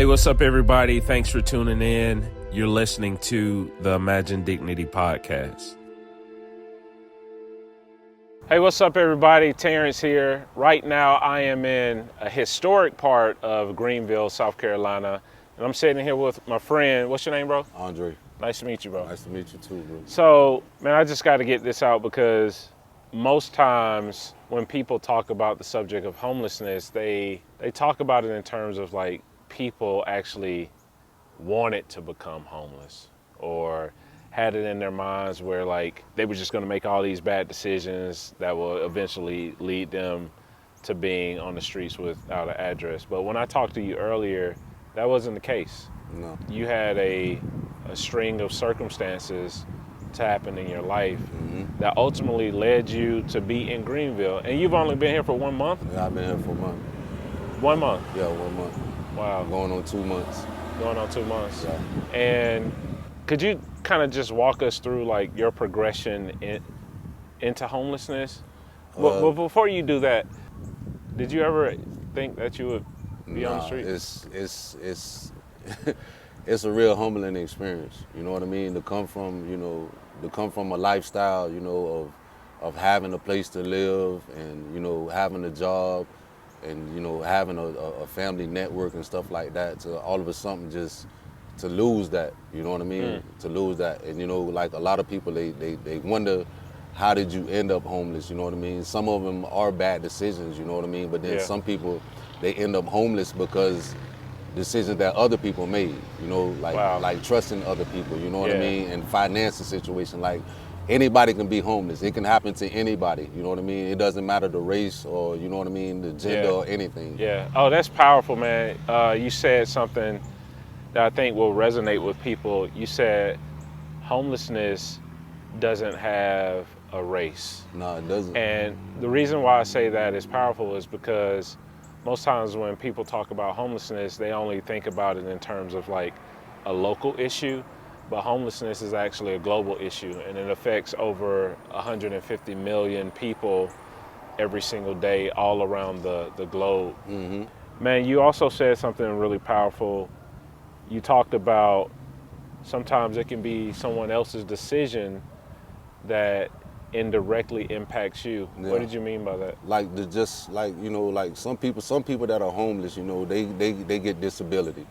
Hey, what's up, everybody? Thanks for tuning in. You're listening to the Imagine Dignity podcast. Hey, what's up, everybody? Terrence here. Right now, I am in a historic part of Greenville, South Carolina, and I'm sitting here with my friend. What's your name, bro? Andre. Nice to meet you, bro. Nice to meet you too, bro. So, man, I just got to get this out because most times when people talk about the subject of homelessness, they talk about it in terms of like people actually wanted to become homeless or had it in their minds where like they were just going to make all these bad decisions that will eventually lead them to being on the streets without an address. But when I talked to you earlier, that wasn't the case. No. You had a string of circumstances to happen in your life that ultimately led you to be in Greenville. And you've only been here for 1 month? Yeah, I've been here for a month. 1 month? Yeah, 1 month. Wow. Going on 2 months. Going on 2 months. Yeah. And could you kind of just walk us through like your progression into homelessness? Well, before you do that, did you ever think that you would be on the street? It's a real humbling experience. You know what I mean? To come from a lifestyle, of having a place to live and, having a job and, having a family network and stuff like that, to all of a sudden just to lose that, you know what I mean? To lose that. And, like a lot of people, they wonder, how did you end up homeless? You know what I mean? Some of them are bad decisions, you know what I mean? But then some people, they end up homeless because decisions that other people made, like trusting other people, you know what I mean? And financial situation, like anybody can be homeless. It can happen to anybody, you know what I mean? It doesn't matter the race or, you know what I mean, the gender or anything. Yeah. Oh, that's powerful, man. You said something that I think will resonate with people. You said homelessness doesn't have a race. No, it doesn't. And the reason why I say that is powerful is because most times when people talk about homelessness, they only think about it in terms of like a local issue, but homelessness is actually a global issue, and it affects over 150 million people every single day all around the globe. Mm-hmm. Man, you also said something really powerful. You talked about sometimes it can be someone else's decision that indirectly impacts you. Yeah. What did you mean by that? Like some people that are homeless, they get disability.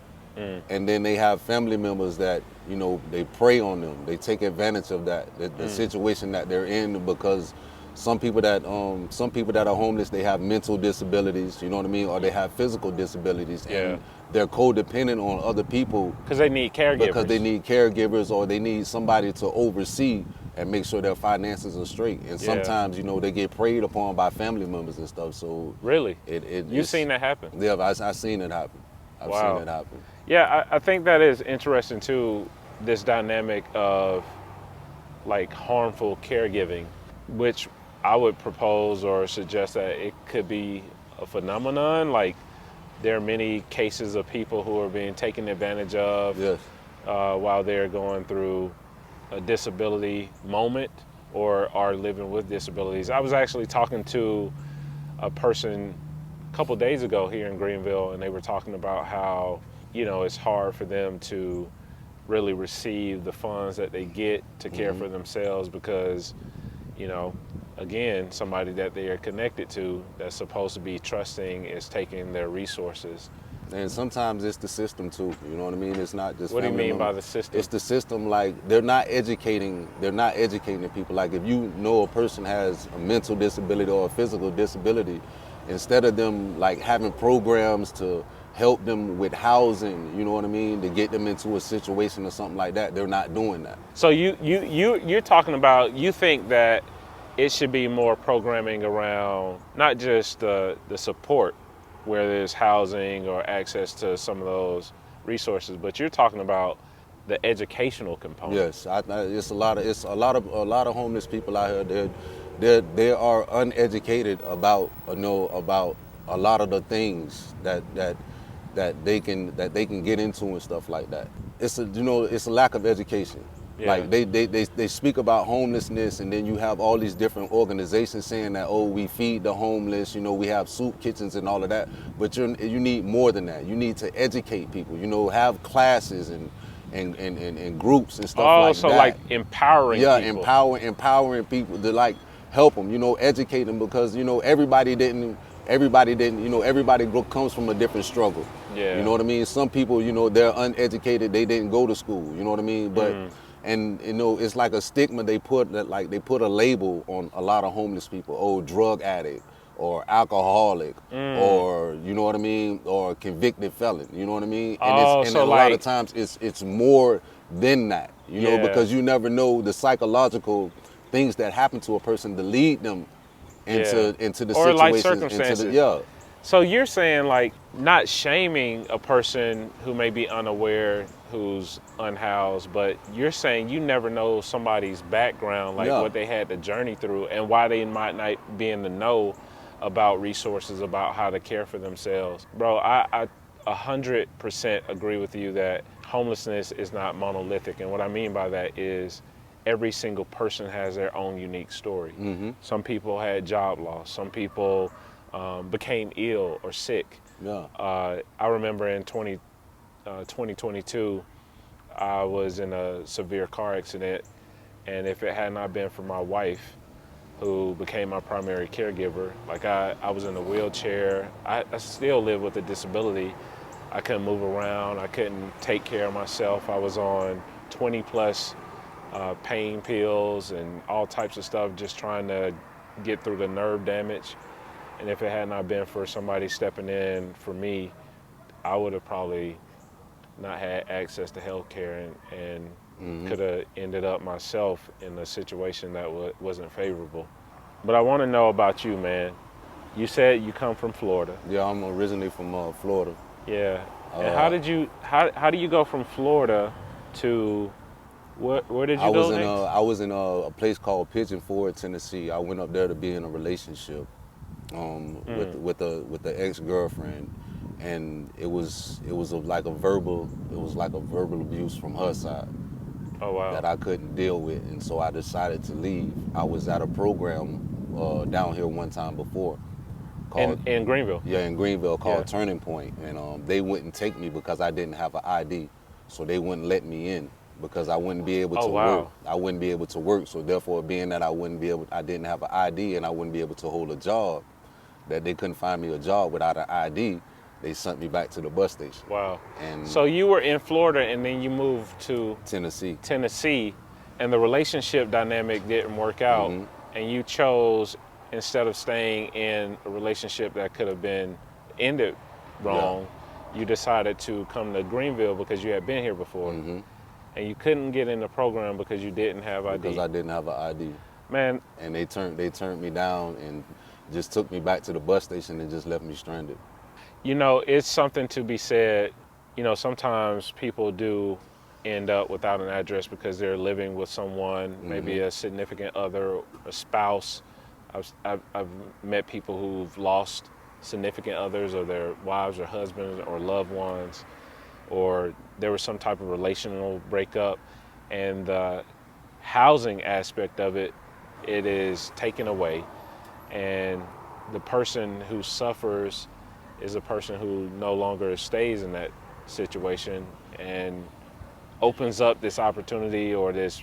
And then they have family members that, they prey on them. They take advantage of that, the situation that they're in, because some people that are homeless, they have mental disabilities, you know what I mean? Or they have physical disabilities. Yeah. And they're codependent on other people. Because they need caregivers. Because they need caregivers, or they need somebody to oversee and make sure their finances are straight. And sometimes, they get preyed upon by family members and stuff. So really? You've seen that happen? Yeah, I've seen it happen. I've seen it happen. Yeah, I think that is interesting too, this dynamic of like harmful caregiving, which I would propose or suggest that it could be a phenomenon. Like there are many cases of people who are being taken advantage of while they're going through a disability moment or are living with disabilities. I was actually talking to a person a couple days ago here in Greenville, and they were talking about how, it's hard for them to really receive the funds that they get to care for themselves because, again, somebody that they are connected to that's supposed to be trusting is taking their resources. And sometimes it's the system too, you know what I mean? It's not just What do you mean by the system? It's the system, like they're not educating the people. Like if you know a person has a mental disability or a physical disability, instead of them like having programs to help them with housing, you know what I mean, to get them into a situation or something like that, they're not doing that. So you're talking about, you think that it should be more programming around not just the support where there's housing or access to some of those resources, but you're talking about the educational component. Yes, it's a lot of homeless people out here. They are uneducated about a lot of the things that they can get into and stuff like that. It's a lack of education. Yeah. Like they speak about homelessness, and then you have all these different organizations saying that, oh, we feed the homeless, you know, we have soup kitchens and all of that. But you need more than that. You need to educate people, you know, have classes and groups and stuff Oh, like so that. like empowering Yeah, people. empowering people to like help them, you know, educate them, because you know everybody didn't, you know, comes from a different struggle. You Yeah. know what I mean? Some people, you know, they're uneducated, they didn't go to school. You know what I mean? But and you know, it's like a stigma they put, that like they put a label on a lot of homeless people. Oh, drug addict or alcoholic, or you know what I mean, or convicted felon. You know what I mean? And Oh, a so lot of like, times it's more than that. You know, yeah, because you never know the psychological things that happen to a person to lead them yeah. into the Or life situations, into the circumstances. yeah. So you're saying like not shaming a person who may be unaware, who's unhoused, but you're saying you never know somebody's background, like Yeah. what they had to journey through and why they might not be in the know about resources, about how to care for themselves. Bro, I 100% agree with you that homelessness is not monolithic. And what I mean by that is every single person has their own unique story. Some people had job loss. Some people became ill or sick. Yeah. I remember in 2022, I was in a severe car accident. And if it had not been for my wife, who became my primary caregiver, like I was in a wheelchair. I still live with a disability. I couldn't move around. I couldn't take care of myself. I was on 20 plus pain pills and all types of stuff, just trying to get through the nerve damage. And if it had not been for somebody stepping in for me, I would have probably not had access to health care, and could have ended up myself in a situation that wasn't favorable. But I want to know about you, man. You said you come from Florida. Yeah, I'm originally from Florida. Yeah. And how do you go from Florida to where did you go next? I was in a place called Pigeon Forge, Tennessee. I went up there to be in a relationship with the ex-girlfriend, and it was like a verbal abuse from her side Oh wow. that I couldn't deal with, and so I decided to leave. I was at a program down here one time before called In Greenville. in Greenville called Yeah. Turning Point, and they wouldn't take me because I didn't have an ID, so they wouldn't let me in because I wouldn't be able Oh, to work. wow. I wouldn't be able to work, so therefore, being that I didn't have an ID and I wouldn't be able to hold a job, that they couldn't find me a job without an ID. They sent me back to the bus station. Wow. And So you were in Florida and then you moved to Tennessee. Tennessee, and the relationship dynamic didn't work out, and you chose, instead of staying in a relationship that could have been ended wrong, you decided to come to Greenville because you had been here before, and you couldn't get in the program because you didn't have ID. Because I didn't have an ID. Man, And they turned me down and just took me back to the bus station and just left me stranded. you know, it's something to be said. You know, sometimes people do end up without an address because they're living with someone, maybe a significant other, a spouse. I've met people who've lost significant others, or their wives or husbands or loved ones, or there was some type of relational breakup, and the housing aspect of it, it is taken away, and the person who suffers is a person who no longer stays in that situation and opens up this opportunity or this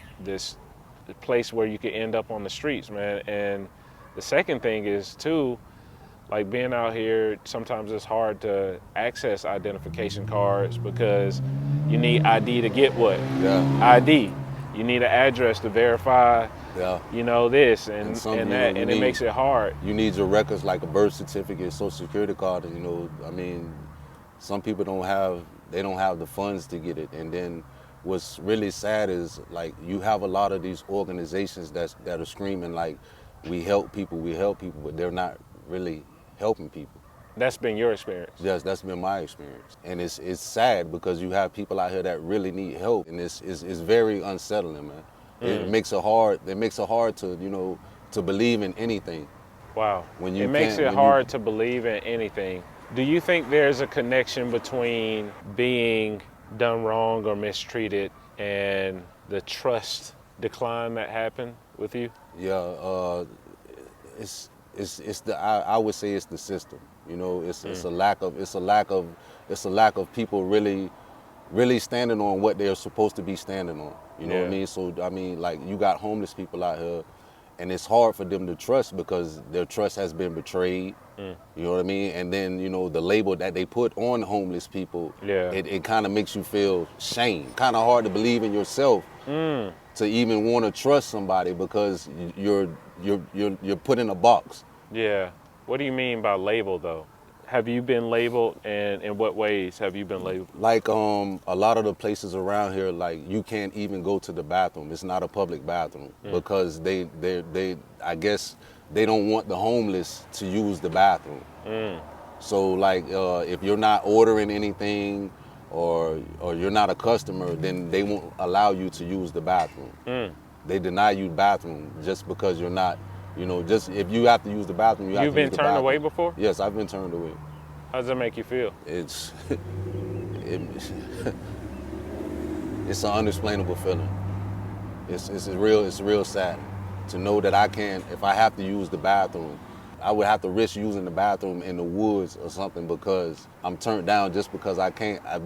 place where you could end up on the streets, man. And the second thing is too, like being out here, sometimes it's hard to access identification cards because you need ID to get what? Yeah. ID. You need an address to verify, Yeah. you know, this and some, you that, know, and it makes it hard. You need your records like a birth certificate, social security card, and you know, I mean, some people don't have the funds to get it. And then what's really sad is like you have a lot of these organizations that are screaming like we help people, but they're not really helping people. That's been your experience. Yes, that's been my experience. And it's sad because you have people out here that really need help, and it's very unsettling, man. It makes it hard to, you know, to believe in anything. Wow. When you it makes can't- it when hard to believe in anything. Do you think there's a connection between being done wrong or mistreated and the trust decline that happened with you? Yeah, it's the I would say it's the system. You know, it's a lack of people really standing on what they're supposed to be standing on. You know what I Yeah. mean? So I mean, like you got homeless people out here, and it's hard for them to trust because their trust has been betrayed. You know what I mean? And then you know the label that they put on homeless people, Yeah. it kind of makes you feel shame. Kind of hard to believe in yourself to even want to trust somebody because you're put in a box. Yeah. What do you mean by label though? Have you been labeled, and in what ways have you been labeled? Like a lot of the places around here, like you can't even go to the bathroom. It's not a public bathroom because they I guess they don't want the homeless to use the bathroom. So like if you're not ordering anything or you're not a customer, then they won't allow you to use the bathroom. They deny you bathroom just because you're not, you know, just if you have to use the bathroom, you have You've to use been the turned bathroom. away before? Yes, I've been turned away. How does that make you feel? It's it's an unexplainable feeling. It's real sad to know that I can't, if I have to use the bathroom, I would have to risk using the bathroom in the woods or something because I'm turned down just because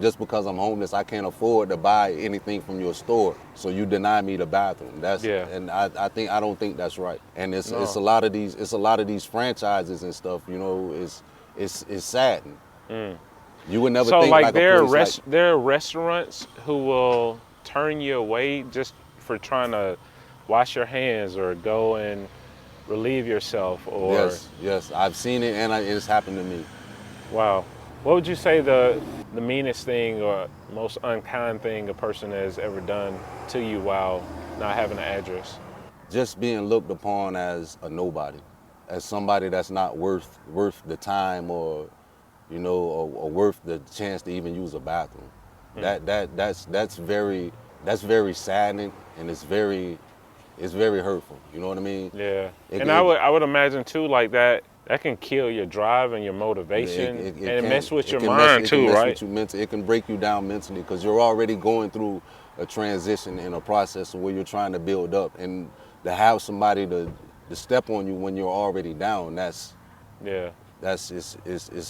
just because I'm homeless, I can't afford to buy anything from your store. So you deny me the bathroom. Yeah. And I don't think that's right. And it's No. a lot of these franchises and stuff, you know, it's saddening. You would never So think like like there a are place like, there are restaurants who will turn you away just for trying to wash your hands or go and relieve yourself or yes, I've seen it and it's happened to me. wow. What would you say the meanest thing or most unkind thing a person has ever done to you while not having an address? Just being looked upon as a nobody, as somebody that's not worth the time or, you know, or worth the chance to even use a bathroom. That's very saddening and it's very hurtful. You know what I mean? Yeah. It, And it, I would imagine too like that can kill your drive and your motivation and it mess with your mind too, right? With you mentally. It can break you down mentally because you're already going through a transition in a process where you're trying to build up, and to have somebody to step on you when you're already down, it's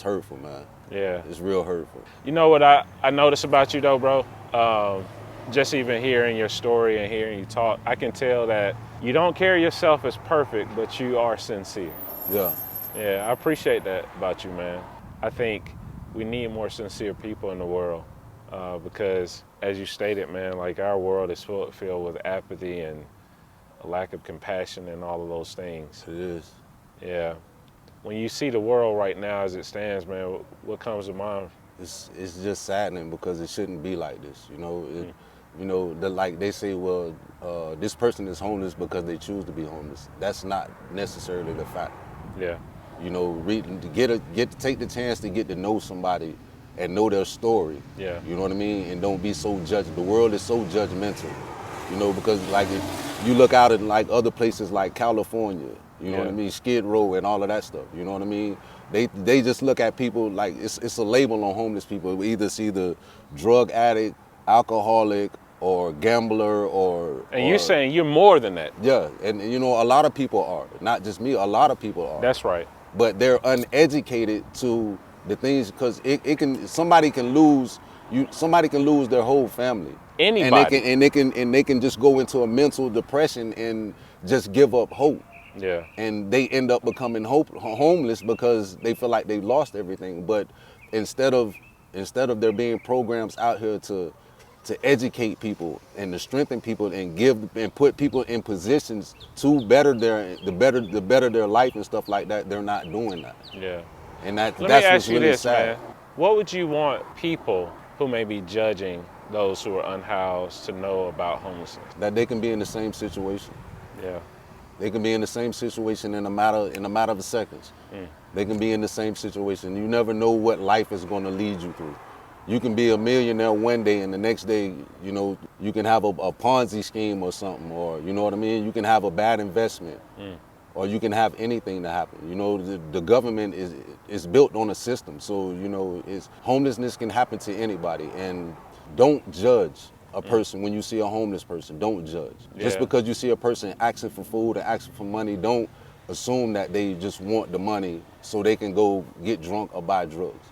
hurtful, man. Yeah. It's real hurtful. You know what I notice about you though, bro? Just even hearing your story and hearing you talk, I can tell that you don't carry yourself as perfect, but you are sincere. Yeah. Yeah, I appreciate that about you, man. I think we need more sincere people in the world because, as you stated, man, like our world is filled with apathy and a lack of compassion and all of those things. It is. Yeah. When you see the world right now as it stands, man, what comes to mind? It's just saddening because it shouldn't be like this. You know, you know, like they say, well, this person is homeless because they choose to be homeless. That's not necessarily the fact. Yeah. You know, take the chance to get to know somebody and know their story. Yeah. You know what I mean? And don't be so judged. The world is so judgmental. You know, because like if you look out at like other places like California, you know what I mean, Skid Row and all of that stuff. You know what I mean? They just look at people like it's a label on homeless people. It's either drug addict, alcoholic, or gambler, And you're saying you're more than that. yeah. And you know, a lot of people are, not just me. A lot of people are. That's right. But they're uneducated to the things because somebody can lose their whole family. Anybody. And they can just go into a mental depression and just give up hope. Yeah. And they end up becoming homeless because they feel like they've lost everything. But instead of there being programs out here to educate people and to strengthen people and put people in positions to better their life and stuff like that, they're not doing that. Yeah. And Let me that's ask what's you really this, sad. man. What would you want people who may be judging those who are unhoused to know about homelessness? That they can be in the same situation. Yeah. They can be in the same situation in a matter of seconds. They can be in the same situation. You never know what life is going to lead you through. You can be a millionaire one day and the next day, you know, you can have a Ponzi scheme or something, or you know what I mean? You can have a bad investment. Or you can have anything to happen. You know, the government is built on a system. So, you know, homelessness can happen to anybody. And don't judge. a person when you see a homeless person. Don't judge. Just Yeah. because you see a person asking for food or asking for money, don't assume that they just want the money so they can go get drunk or buy drugs.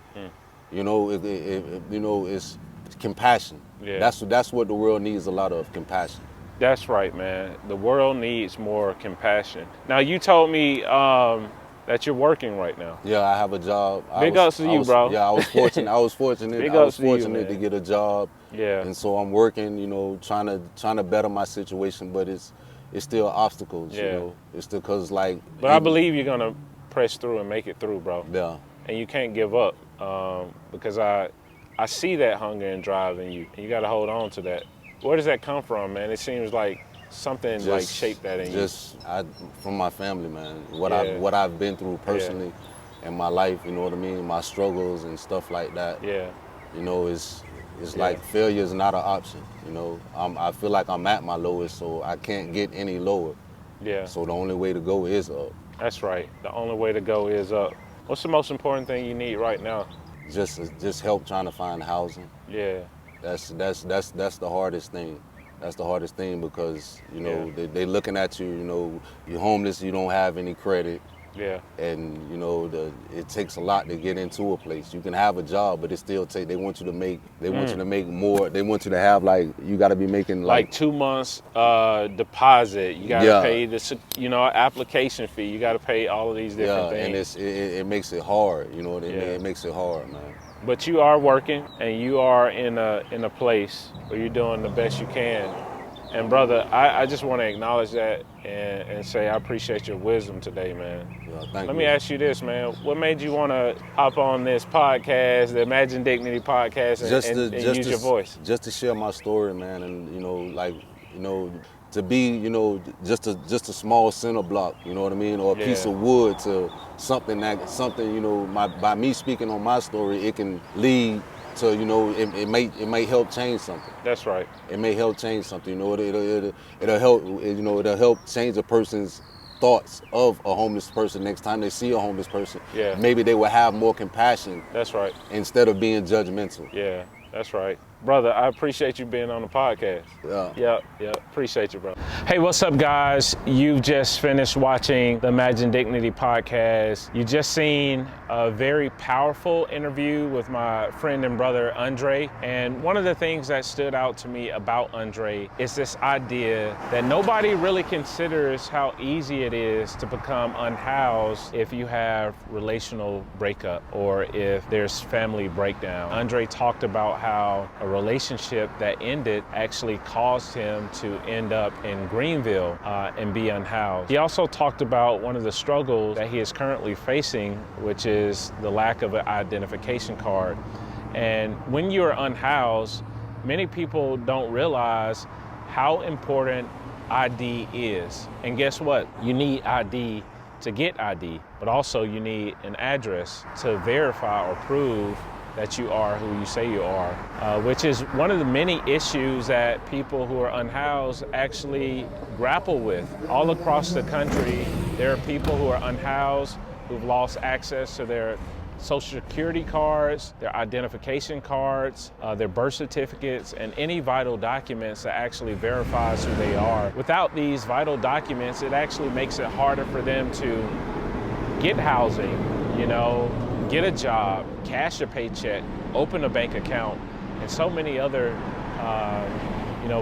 You know, it's compassion. Yeah. That's what the world needs, a lot of compassion. That's right, man. The world needs more compassion. Now, you told me that you're working right now. Yeah, I have a job. Big ups to you, bro. Yeah, I was fortunate. I was fortunate. Big I was ups to you, fortunate to man. get a job. Yeah. And so I'm working, you know, trying to better my situation, but it's still obstacles, you Yeah. know. It's still because like. But I believe you're gonna press through and make it through, bro. Yeah. And you can't give up because I see that hunger and drive in you. And you got to hold on to that. Where does that come from, man? It seems like something like shaped that in you. From my family, man. Yeah. What I've been through personally in my life, you know what I mean? My struggles and stuff like that. Yeah. You know, it's like failure is not an option. You know, I feel like I'm at my lowest, so I can't get any lower. Yeah. So the only way to go is up. That's right. The only way to go is up. What's the most important thing you need right now? Just help trying to find housing. Yeah. That's the hardest thing. That's the hardest thing because, you know, they looking at you, you know, you're homeless, you don't have any credit. Yeah. And, you know, it takes a lot to get into a place. You can have a job, but it still they want you to make more. They want you to have you got to be making like 2 months deposit. You got to pay the, application fee. You got to pay all of these different things. And it makes it hard, you know what I mean? It makes it hard, man. But you are working and you are in a place where you're doing the best you can. And brother, I just want to acknowledge that and say I appreciate your wisdom today, man. Yeah, thank you. Let me ask you this, man. What made you want to hop on this podcast, the Imagine Dignity podcast, and use your voice? Just to share my story, man, and to be, just a small center block, you know what I mean, or a piece of wood to something, by me speaking on my story, it can lead to, it may help change something. That's right. It may help change something, it'll help, it'll help change a person's thoughts of a homeless person next time they see a homeless person. Yeah. Maybe they will have more compassion. That's right. Instead of being judgmental. Yeah, that's right. Brother, I appreciate you being on the podcast. Yeah. Yeah. Appreciate you, bro. Hey, what's up, guys? You've just finished watching the Imagine Dignity podcast. You just seen a very powerful interview with my friend and brother, Andre. And one of the things that stood out to me about Andre is this idea that nobody really considers how easy it is to become unhoused if you have relational breakup or if there's family breakdown. Andre talked about how a relationship that ended actually caused him to end up in Greenville and be unhoused. He also talked about one of the struggles that he is currently facing, which is the lack of an identification card. And when you're unhoused, many people don't realize how important ID is. And guess what? You need ID to get ID, but also you need an address to verify or prove that you are who you say you are, which is one of the many issues that people who are unhoused actually grapple with. All across the country, there are people who are unhoused who've lost access to their social security cards, their identification cards, their birth certificates, and any vital documents that actually verifies who they are. Without these vital documents, it actually makes it harder for them to get housing, get a job, cash a paycheck, open a bank account, and so many other,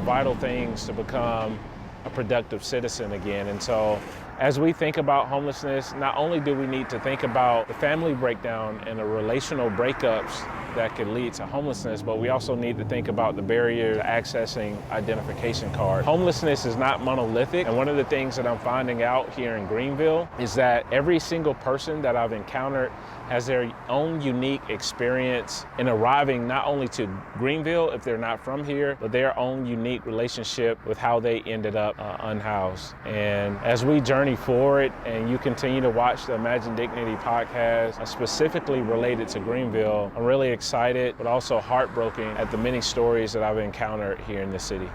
vital things to become a productive citizen again. And so as we think about homelessness, not only do we need to think about the family breakdown and the relational breakups that could lead to homelessness, but we also need to think about the barrier to accessing identification cards. Homelessness is not monolithic, and one of the things that I'm finding out here in Greenville is that every single person that I've encountered has their own unique experience in arriving not only to Greenville if they're not from here, but their own unique relationship with how they ended up unhoused. And as we journey forward and you continue to watch the Imagine Dignity podcast, specifically related to Greenville, I'm really excited, but also heartbroken at the many stories that I've encountered here in the city.